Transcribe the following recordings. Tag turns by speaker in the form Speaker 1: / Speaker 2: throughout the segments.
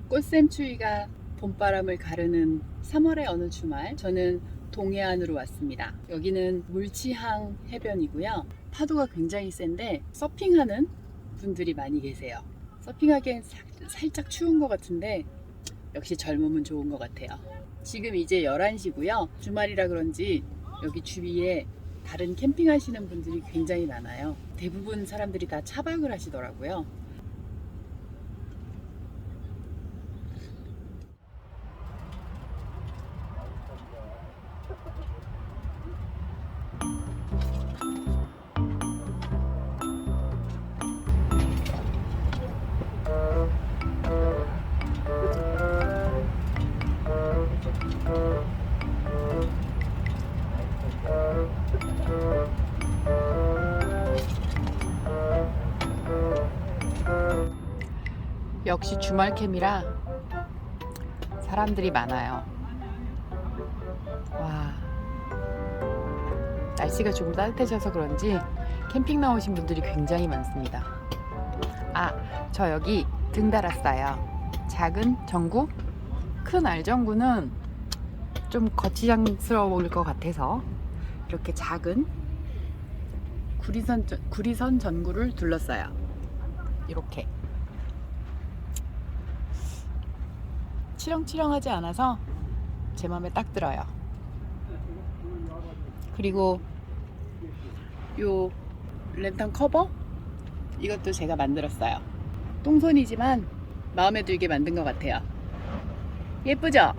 Speaker 1: 꽃샘추위가 봄바람을 가르는 3월의 어느 주말, 저는 동해안으로 왔습니다. 여기는 물치항 해변이고요. 파도가 굉장히 센데 서핑하는 분들이 많이 계세요. 서핑하기엔 살짝 추운 것 같은데 역시 젊음은 좋은 것 같아요. 지금 이제 11시고요. 주말이라 그런지 여기 주위에 다른 캠핑하시는 분들이 굉장히 많아요. 대부분 사람들이 다 차박을 하시더라고요. 역시 주말 캠이라 사람들이 많아요. 와, 날씨가 조금 따뜻해져서 그런지 캠핑 나오신 분들이 굉장히 많습니다. 아, 저 여기 등 달았어요. 작은 전구? 큰 알전구는 좀 거치장스러울 것 같아서 이렇게 작은 구리선 전구를 둘렀어요. 이렇게 치렁치렁하지 않아서 제 맘에 딱 들어요. 그리고 요 랜턴 커버? 이것도 제가 만들었어요. 똥손이지만 마음에 들게 만든 것 같아요. 예쁘죠?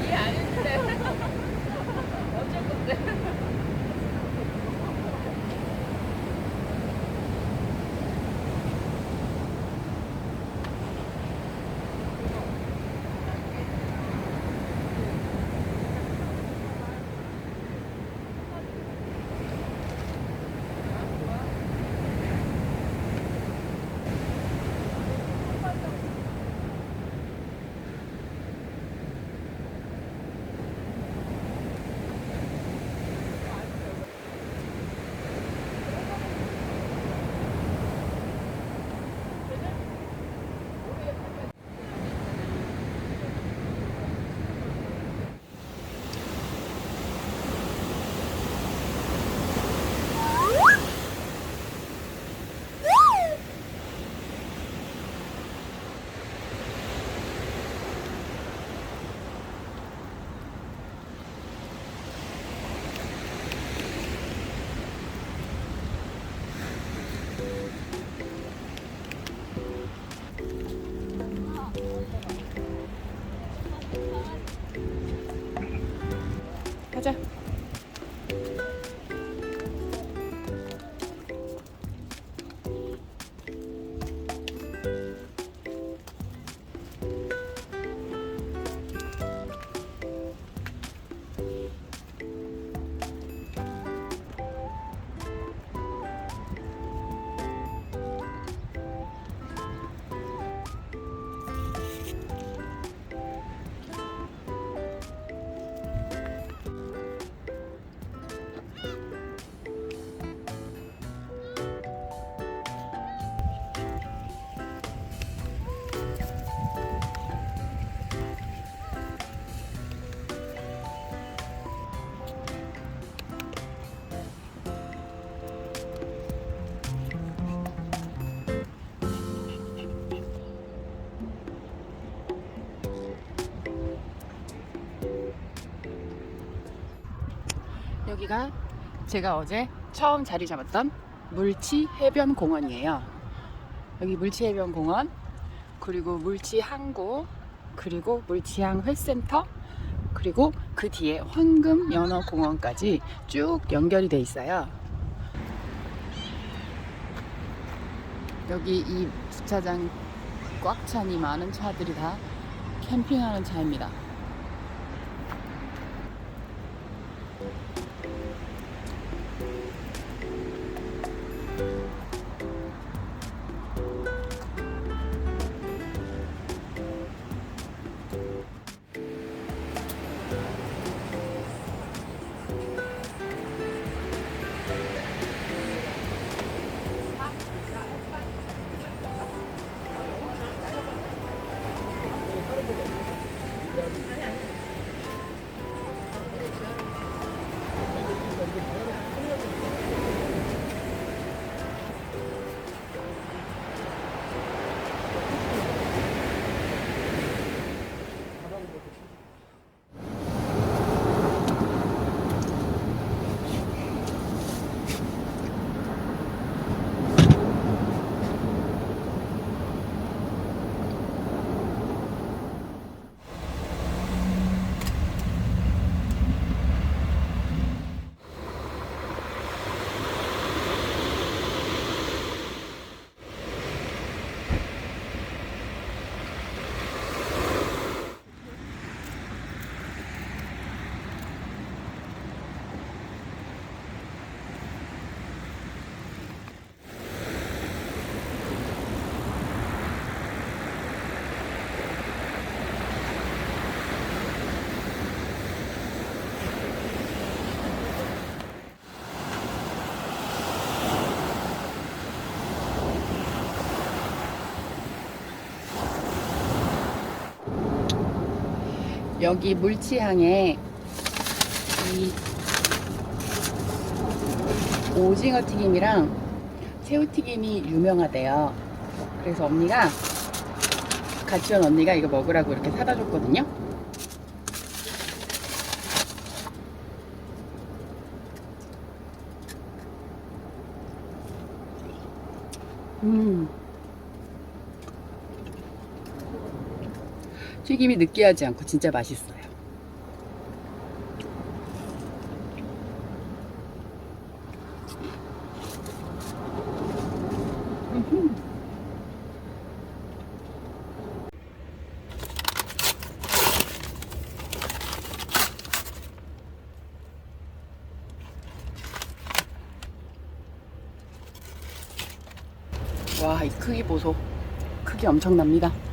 Speaker 1: 이해 안 했는데 어쩔 건데. 가자. 여기가 제가 어제 처음 자리 잡았던 물치해변공원이에요. 여기 물치해변공원, 그리고 물치항구, 그리고 물치항 회센터, 그리고 그 뒤에 황금연어공원까지 쭉 연결이 돼 있어요. 여기 이 주차장 꽉 찬 이 많은 차들이 다 캠핑하는 차입니다. 여기 물치항에 이 오징어 튀김이랑 새우튀김이 유명하대요. 그래서 언니가, 같이 온 언니가 이거 먹으라고 이렇게 사다 줬거든요. 튀김이 느끼하지 않고 진짜 맛있어요. 와, 이 크기 보소. 크기 엄청납니다.